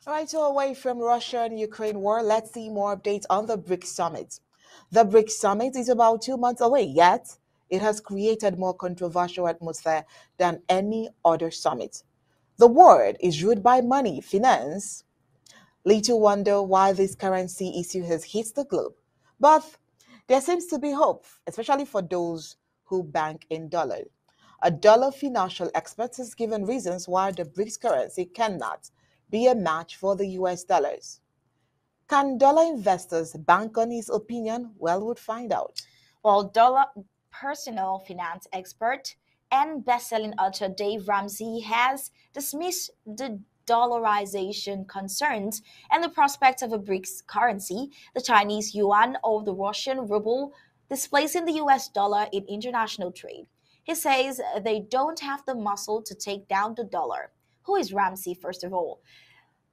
All right, so away from Russia and Ukraine war, let's see more updates on the BRICS summit. The BRICS summit is about 2 months away, yet it has created more controversial atmosphere than any other summit. The world is ruled by money, finance. Little wonder why this currency issue has hit the globe. But there seems to be hope, especially for those who bank in dollars. A dollar financial expert has given reasons why the BRICS currency cannot be a match for the US dollars. Can dollar investors bank on his opinion? Well, we'll find out. Well, dollar personal finance expert and best-selling author Dave Ramsey has dismissed the dollarization concerns and the prospect of a BRICS currency, the Chinese yuan or the Russian ruble, displacing the US dollar in international trade. He says they don't have the muscle to take down the dollar. Who is Ramsey, first of all?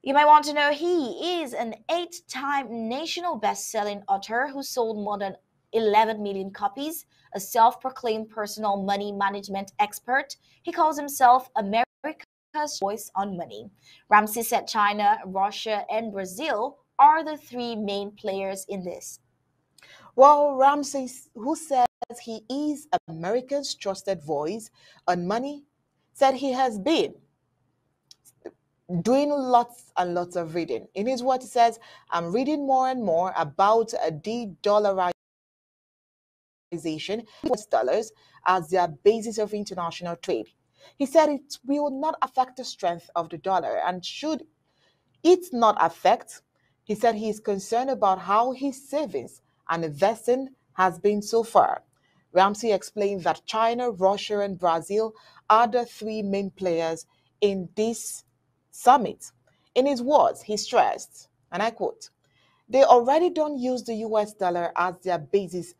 You might want to know he is an 8-time national best-selling author who sold more than 11 million copies, a self-proclaimed personal money management expert. He calls himself America's voice on money. Ramsey said China, Russia, and Brazil are the three main players in this. Well, Ramsey, who says he is America's trusted voice on money, said he has been doing lots and lots of reading. In his words, he says, I'm reading more and more about de-dollarization, US dollars as their basis of international trade. He said it will not affect the strength of the dollar, and should it not affect, he said he is concerned about how his savings and investing has been so far. Ramsey explained that China, Russia, and Brazil are the three main players in this summit. In his words, he stressed, and I quote, they already don't use the US dollar as their basis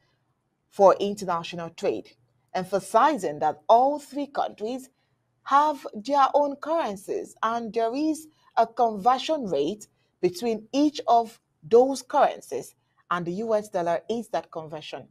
for international trade, emphasizing that all three countries have their own currencies and there is a conversion rate between each of those currencies, and the US dollar is that conversion.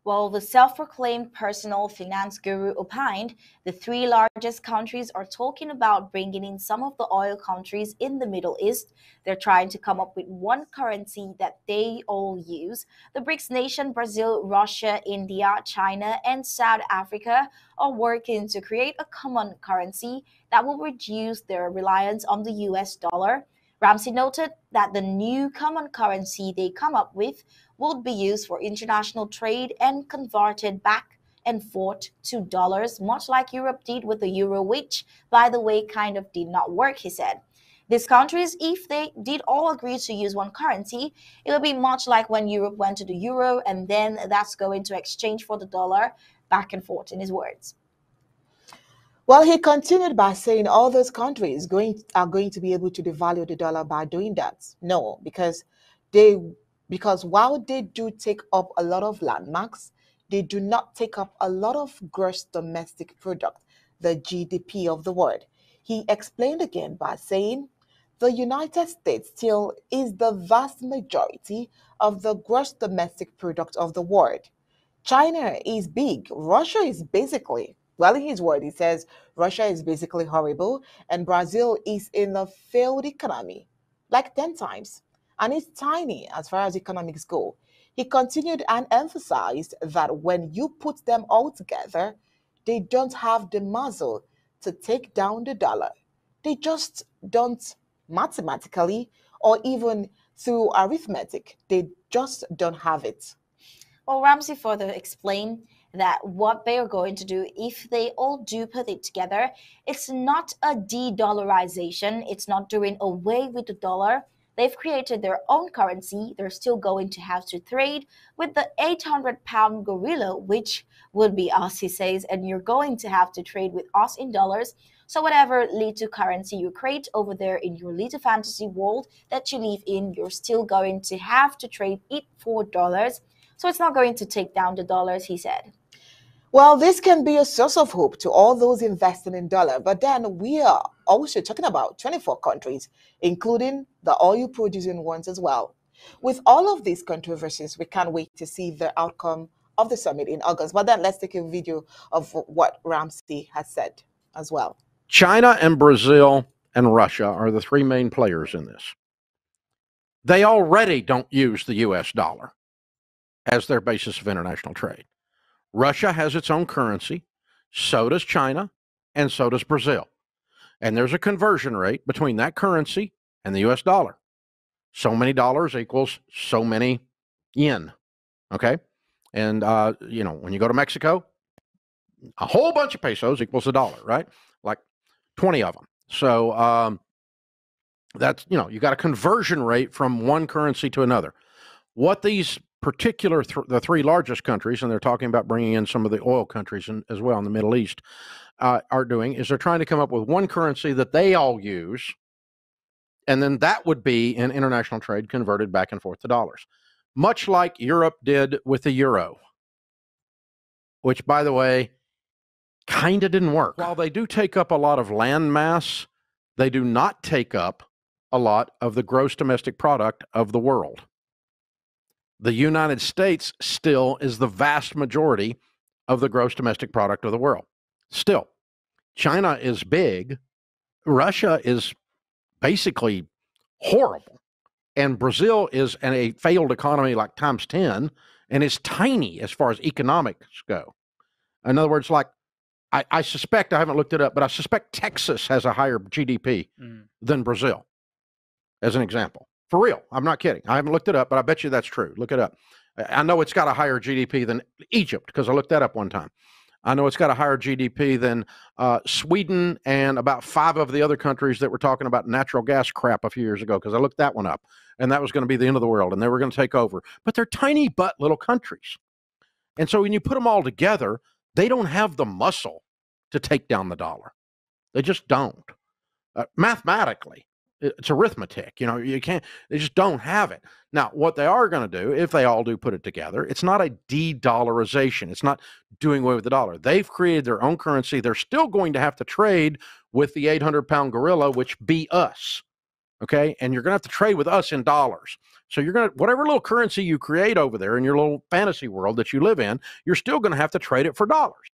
Well, the self-proclaimed personal finance guru opined the three largest countries are talking about bringing in some of the oil countries in the Middle East. They're trying to come up with one currency that they all use. The BRICS nation, Brazil, Russia, India, China, and South Africa are working to create a common currency that will reduce their reliance on the US dollar. Ramsey noted that the new common currency they come up with would be used for international trade and converted back and forth to dollars, much like Europe did with the euro, which, by the way, kind of did not work, he said. These countries, if they did all agree to use one currency, it would be much like when Europe went to the euro and then that's going to exchange for the dollar back and forth, in his words. Well, he continued by saying all those countries are going to be able to devalue the dollar by doing that. No, they because while they do take up a lot of landmarks, they do not take up a lot of gross domestic product, the GDP of the world. He explained again by saying the United States still is the vast majority of the gross domestic product of the world. China is big. Russia is basically, well, in his word, he says Russia is basically horrible and Brazil is in a failed economy, like 10 times. And it's tiny as far as economics go. He continued and emphasized that when you put them all together, they don't have the muscle to take down the dollar. They just don't mathematically or even through arithmetic. They just don't have it. Well, Ramsey further explained that what they are going to do if they all do put it together, it's not a de-dollarization, it's not doing away with the dollar. They've created their own currency. They're still going to have to trade with the 800-pound gorilla, which would be us, he says, and you're going to have to trade with us in dollars. So whatever little currency you create over there in your little fantasy world that you live in, you're still going to have to trade it for dollars. So it's not going to take down the dollars, he said. Well, this can be a source of hope to all those investing in dollar, but then we are also talking about 24 countries, including the oil producing ones as well. With all of these controversies, we can't wait to see the outcome of the summit in August. But then let's take a video of what Ramsey has said as well. China and Brazil and Russia are the three main players in this. They already don't use the US dollar as their basis of international trade. Russia has its own currency, so does China, and so does Brazil. And there's a conversion rate between that currency and the US dollar. So many dollars equals so many yen, okay? And, when you go to Mexico, a whole bunch of pesos equals a dollar, right? Like 20 of them. So that's, you got a conversion rate from one currency to another. What these particular, the three largest countries, and they're talking about bringing in some of the oil countries as well in the Middle East, are doing is they're trying to come up with one currency that they all use, and then that would be in international trade converted back and forth to dollars, much like Europe did with the euro, which, by the way, kind of didn't work. While they do take up a lot of land mass, they do not take up a lot of the gross domestic product of the world. The United States still is the vast majority of the gross domestic product of the world. Still, China is big. Russia is basically horrible. And Brazil is a failed economy like times 10 and is tiny as far as economics go. In other words, like, I suspect, I haven't looked it up, but I suspect Texas has a higher GDP than Brazil, as an example. For real, I'm not kidding. I haven't looked it up, but I bet you that's true. Look it up. I know it's got a higher GDP than Egypt, because I looked that up one time. I know it's got a higher GDP than Sweden and about 5 of the other countries that were talking about natural gas crap a few years ago, because I looked that one up, and that was going to be the end of the world, and they were going to take over. But they're tiny but little countries. And so when you put them all together, they don't have the muscle to take down the dollar. They just don't. Mathematically, it's arithmetic. You can't, they just don't have it. Now, what they are going to do, if they all do put it together, it's not a de-dollarization. It's not doing away with the dollar. They've created their own currency. They're still going to have to trade with the 800-pound gorilla, which be us. Okay. And you're going to have to trade with us in dollars. So you're going to, whatever little currency you create over there in your little fantasy world that you live in, you're still going to have to trade it for dollars.